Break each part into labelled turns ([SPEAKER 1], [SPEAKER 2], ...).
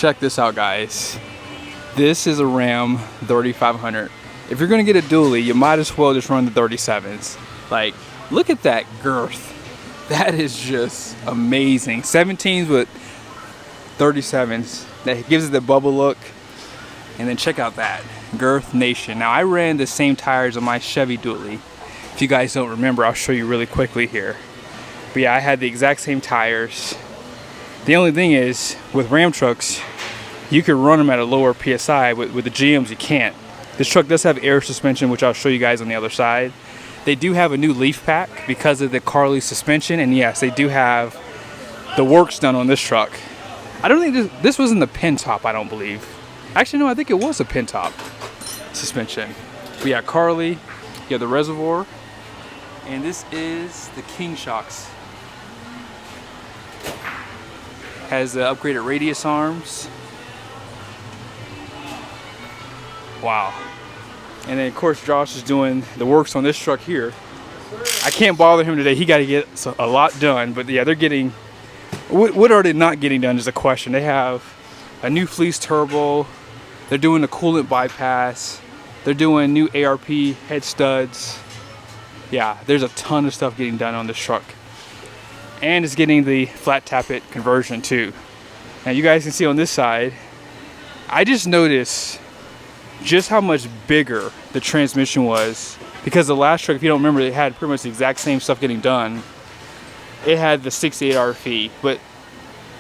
[SPEAKER 1] check this out, guys. This is a Ram 3500. If you're gonna get a dually, you might as well just run the 37s. Like, look at that girth. That is just amazing. 17s with 37s. That gives it the bubble look. And then check out that girth nation. Now, I ran the same tires on my Chevy dually. If you guys don't remember, I'll show you really quickly here. But yeah, I had the exact same tires. The only thing is, with Ram trucks, you can run them at a lower PSI. With the GMs, you can't. This truck does have air suspension, which I'll show you guys on the other side. They do have a new leaf pack because of the Carli Suspension, and yes, they do have the works done on this truck. I don't think this was in the pin top, I don't believe. Actually, no, I think it was a pin top suspension. But yeah, Carli, you have the reservoir, and this is the King shocks. Has the upgraded radius arms. Wow. And then of course Josh is doing the works on this truck here. I can't bother him today. He got to get a lot done. But yeah, they're getting, what are they not getting done is a question. They have a new Fleece Turbo. They're doing the Coolant Bypass. They're doing new ARP Headstuds. Yeah, there's a ton of stuff getting done on this truck. And it's getting the flat tappet conversion too. Now you guys can see on this side, I just noticed just how much bigger the transmission was, because the last truck, if you don't remember, it had pretty much the exact same stuff getting done. It had the 68 RFE, but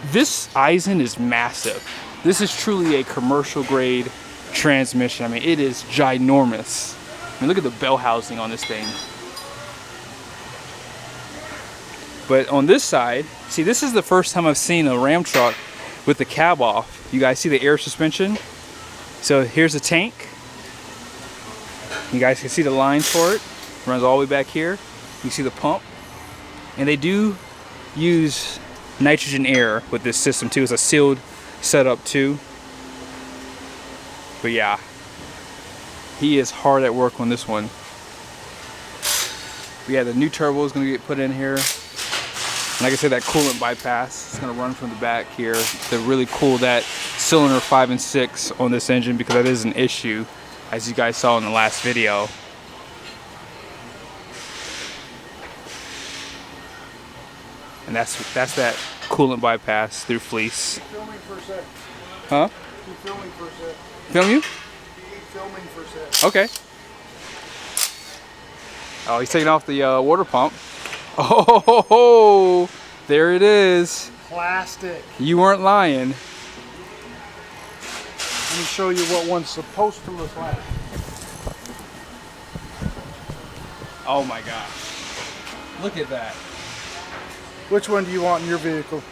[SPEAKER 1] this Eisen is massive. This is truly a commercial grade transmission. I mean, it is ginormous. I mean, look at the bell housing on this thing. But on this side, see, this is the first time I've seen a Ram truck with the cab off. You guys see the air suspension? So here's the tank. You guys can see the lines for it. Runs all the way back here. You see the pump. And they do use nitrogen air with this system too. It's a sealed setup too. But yeah, he is hard at work on this one. But yeah, the new turbo is going to get put in here. And like I said, that coolant bypass is going to run from the back here to really cool that cylinder 5 and 6 on this engine, because that is an issue, as you guys saw in the last video. And that's that coolant bypass through Fleece.
[SPEAKER 2] Keep filming for a sec.
[SPEAKER 1] Huh?
[SPEAKER 2] Keep filming for a sec.
[SPEAKER 1] Film you?
[SPEAKER 2] Keep filming for a sec.
[SPEAKER 1] Okay. Oh, he's taking off the water pump. Oh, there it is.
[SPEAKER 2] Plastic.
[SPEAKER 1] You weren't lying.
[SPEAKER 2] Let me show you what one's supposed to look like.
[SPEAKER 1] Oh my gosh. Look at that.
[SPEAKER 2] Which one do you want in your vehicle?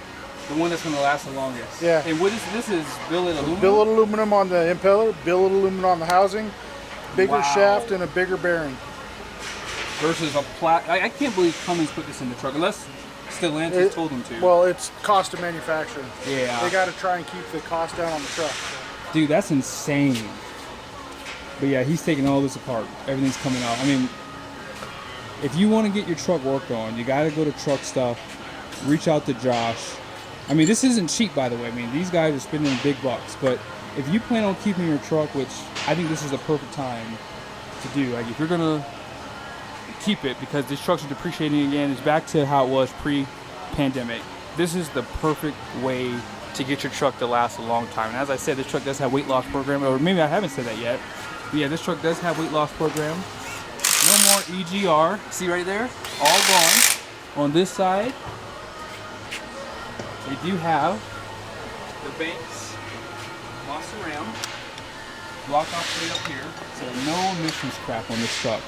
[SPEAKER 1] The one that's going to last the longest.
[SPEAKER 2] Yeah.
[SPEAKER 1] And what is this? Is billet aluminum?
[SPEAKER 2] Billet aluminum on the impeller, billet aluminum on the housing, bigger
[SPEAKER 1] Wow.
[SPEAKER 2] shaft and a bigger bearing.
[SPEAKER 1] Versus a I can't believe Cummins put this in the truck, unless Stellantis told them to.
[SPEAKER 2] Well, it's cost of manufacturing.
[SPEAKER 1] Yeah.
[SPEAKER 2] They got to try and keep the cost down on the truck.
[SPEAKER 1] Dude, that's insane. But yeah, he's taking all this apart. Everything's coming out. I mean, if you want to get your truck worked on, you got to go to Truck Stuff. Reach out to Josh. I mean, this isn't cheap, by the way. I mean, these guys are spending big bucks. But if you plan on keeping your truck, which I think this is the perfect time to do, like if you're going to keep it, because these trucks are depreciating again, it's back to how it was pre-pandemic. This is the perfect way to get your truck to last a long time. And as I said, this truck does have weight loss program, or maybe I haven't said that yet. But yeah, this truck does have weight loss program. No more EGR. See right there? All gone. On this side, they do have the Banks Monster Ram block off straight up here, so no emissions crap on this truck.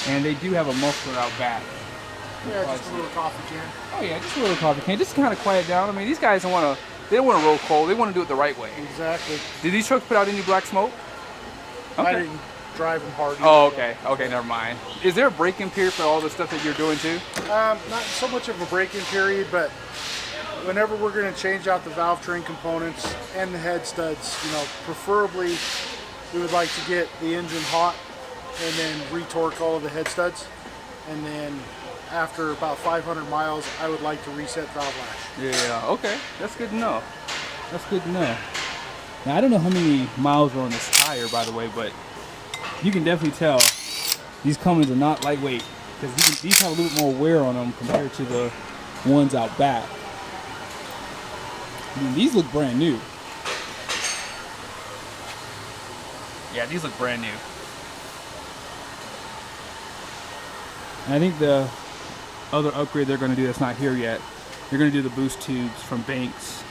[SPEAKER 1] And they do have a muffler out back.
[SPEAKER 2] Yeah, just a little coffee can.
[SPEAKER 1] Oh yeah, just a little coffee can, just to kind of quiet down. I mean, these guys don't want to roll cold. They want to do it the right way.
[SPEAKER 2] Exactly.
[SPEAKER 1] Did these trucks put out any black smoke? Okay.
[SPEAKER 2] I didn't drive them hard.
[SPEAKER 1] Oh, okay. Okay, never mind. Is there a break-in period for all the stuff that you're doing too?
[SPEAKER 2] Not so much of a break-in period, but whenever we're going to change out the valve train components and the head studs, you know, preferably we would like to get the engine hot and then retorque all of the head studs, and then after about 500 miles I would like to reset valve lash.
[SPEAKER 1] Yeah, okay. That's good to know. That's good to know. Now I don't know how many miles are on this tire, by the way, but you can definitely tell these Cummins are not lightweight, because these have a little bit more wear on them compared to the ones out back. I mean, these look brand new. Yeah, these look brand new. And I think the other upgrade they're going to do that's not here yet, they're going to do the boost tubes from Banks.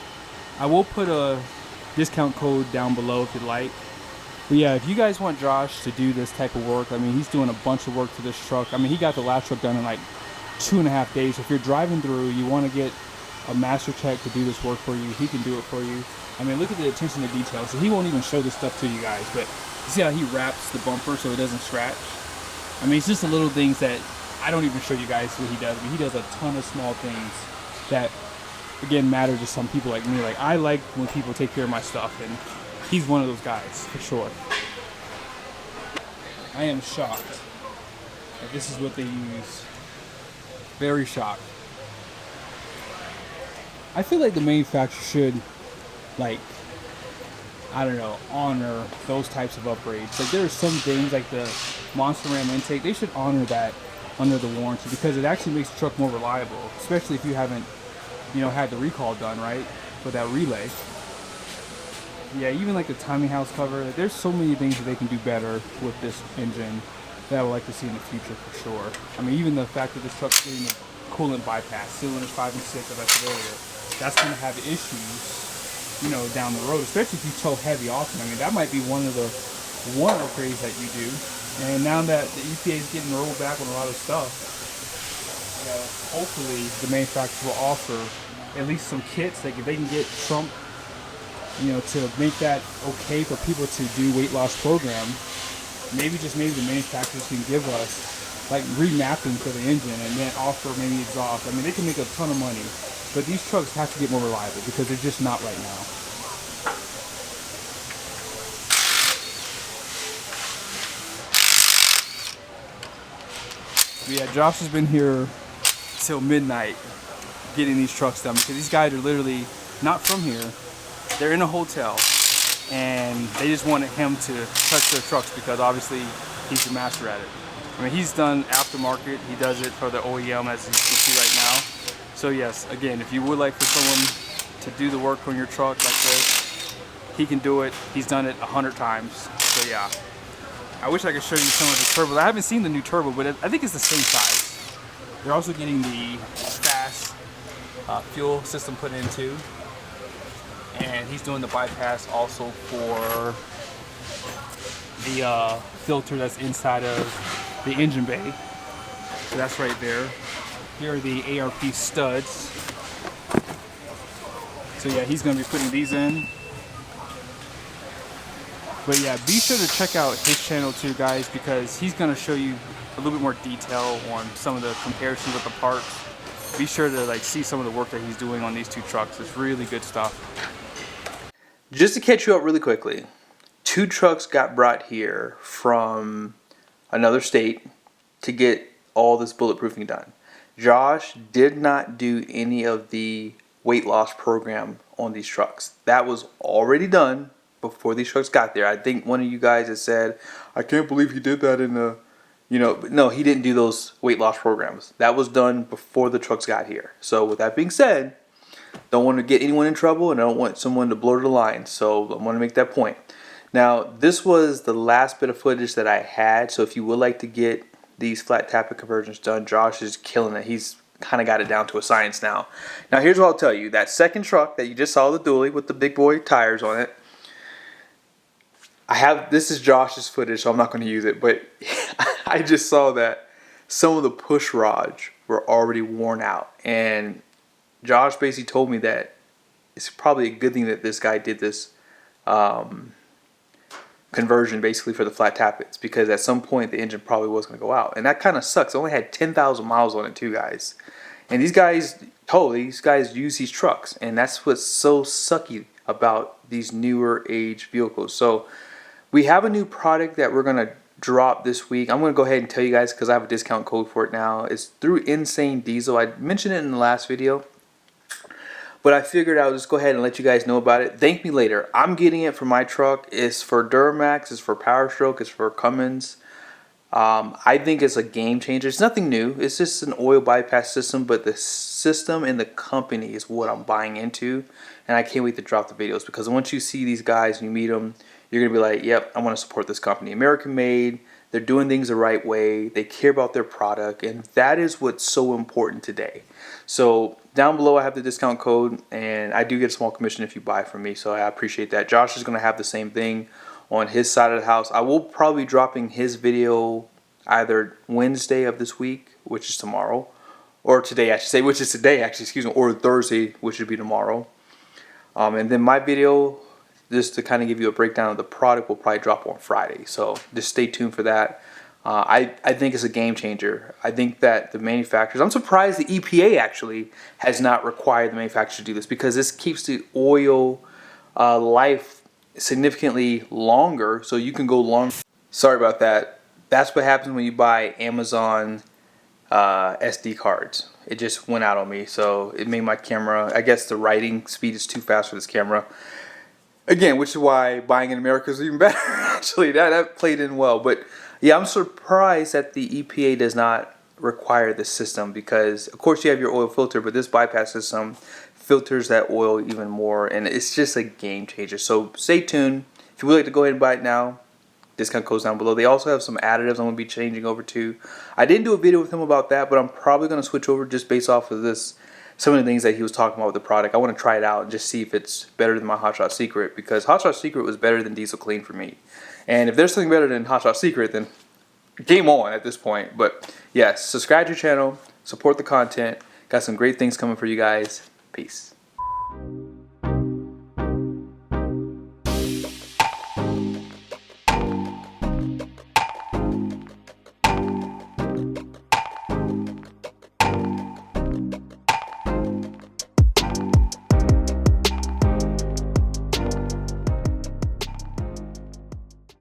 [SPEAKER 1] I will put a discount code down below if you'd like. But yeah, if you guys want Josh to do this type of work, I mean, he's doing a bunch of work to this truck. I mean, he got the last truck done in like 2.5 days. So if you're driving through, you want to get a master tech to do this work for you, he can do it for you. I mean, look at the attention to detail. So he won't even show this stuff to you guys, but you see how he wraps the bumper so it doesn't scratch? I mean, it's just the little things that I don't even show you guys what he does. I mean, he does a ton of small things that, again, matter to some people like me. Like, I like when people take care of my stuff, and he's one of those guys, for sure. I am shocked that this is what they use. Very shocked. I feel like the manufacturer should, like, I don't know, honor those types of upgrades. Like, there are some things, like the Monster Ram intake, they should honor that under the warranty, because it actually makes the truck more reliable, especially if you haven't, you know, had the recall done, right, for that relay. Yeah, even like the timing house cover, there's so many things that they can do better with this engine that I would like to see in the future for sure. I mean, even the fact that this truck's getting a coolant bypass, cylinders 5 and 6, as I said earlier, that's going to have issues, you know, down the road, especially if you tow heavy often. I mean, that might be one upgrades that you do. And now that the EPA is getting rolled back on a lot of stuff, you know, hopefully the manufacturer will offer at least some kits that they can get Trump, you know, to make that okay for people to do weight loss program. Maybe the manufacturers can give us like remapping for the engine and then offer maybe exhaust. I mean, they can make a ton of money, but these trucks have to get more reliable because they're just not right now. But yeah, Josh has been here till midnight getting these trucks done because these guys are literally not from here. They're in a hotel and they just wanted him to touch their trucks because obviously he's the master at it. I mean, he's done aftermarket, he does it for the OEM as you can see right now. So yes, again, if you would like for someone to do the work on your truck like this, he can do it. He's done it 100 times. So yeah, I wish I could show you some of the turbos. I haven't seen the new turbo, but I think it's the same size. They're also getting the fast fuel system put in too. And he's doing the bypass also for the filter that's inside of the engine bay. So that's right there. Here are the ARP studs. So yeah, he's going to be putting these in. But yeah, be sure to check out his channel too, guys, because he's going to show you a little bit more detail on some of the comparisons with the parts. Be sure to like see some of the work that he's doing on these two trucks. It's really good stuff. Just to catch you up really quickly, 2 trucks got brought here from another state to get all this bulletproofing done. Josh did not do any of the weight loss program on these trucks. That was already done before these trucks got there. I think one of you guys has said, I can't believe he did that in the, you know, no, he didn't do those weight loss programs. That was done before the trucks got here. So with that being said, don't want to get anyone in trouble and I don't want someone to blur the line. So I want to make that point. Now, this was the last bit of footage that I had. So if you would like to get these flat tappet conversions done, Josh is killing it. He's kind of got it down to a science now. Now, here's what I'll tell you. That second truck that you just saw, the dually with the big boy tires on it, this is Josh's footage, so I'm not going to use it. But I just saw that some of the push rods were already worn out. And Josh basically told me that it's probably a good thing that this guy did this conversion basically for the flat tappets, because at some point the engine probably was going to go out. And that kind of sucks. It only had 10,000 miles on it too, guys. And these guys use these trucks. And that's what's so sucky about these newer age vehicles. So we have a new product that we're going to drop this week. I'm going to go ahead and tell you guys because I have a discount code for it now. It's through Insane Diesel. I mentioned it in the last video. But I figured I would just go ahead and let you guys know about it. Thank me later. I'm getting it for my truck. It's for Duramax, it's for Powerstroke, it's for Cummins. I think it's a game changer. It's nothing new. It's just an oil bypass system, but the system and the company is what I'm buying into. And I can't wait to drop the videos, because once you see these guys and you meet them, you're going to be like, yep, I want to support this company. American made. They're doing things the right way. They care about their product. And that is what's so important today. So down below I have the discount code, and I do get a small commission if you buy from me. So I appreciate that. Josh is going to have the same thing on his side of the house. I will probably be dropping his video either Wednesday of this week, which is tomorrow, or today I should say, which is today actually, excuse me, or Thursday, which would be tomorrow. And then my video, just to kind of give you a breakdown of the product, will probably drop on Friday. So just stay tuned for that. I think it's a game changer. I think that the manufacturers, I'm surprised the EPA actually has not required the manufacturer to do this, because this keeps the oil life significantly longer, so you can go long. Sorry about that. That's what happens when you buy Amazon SD cards. It just went out on me, so it made my camera, I guess the writing speed is too fast for this camera. Again, which is why buying in America is even better. Actually, that played in well. But yeah, I'm surprised that the EPA does not require this system, because of course you have your oil filter, but this bypass system filters that oil even more, and it's just a game changer. So stay tuned. If you would like to go ahead and buy it now, discount code's down below. They also have some additives I'm going to be changing over to. I didn't do a video with him about that, but I'm probably going to switch over just based off of this, some of the things that he was talking about with the product. I want to try it out and just see if it's better than my Hot Shot Secret, because Hot Shot Secret was better than Diesel Clean for me. And if there's something better than Hot Shot Secret, then game on at this point. But yes, subscribe to your channel, support the content. Got some great things coming for you guys. Peace.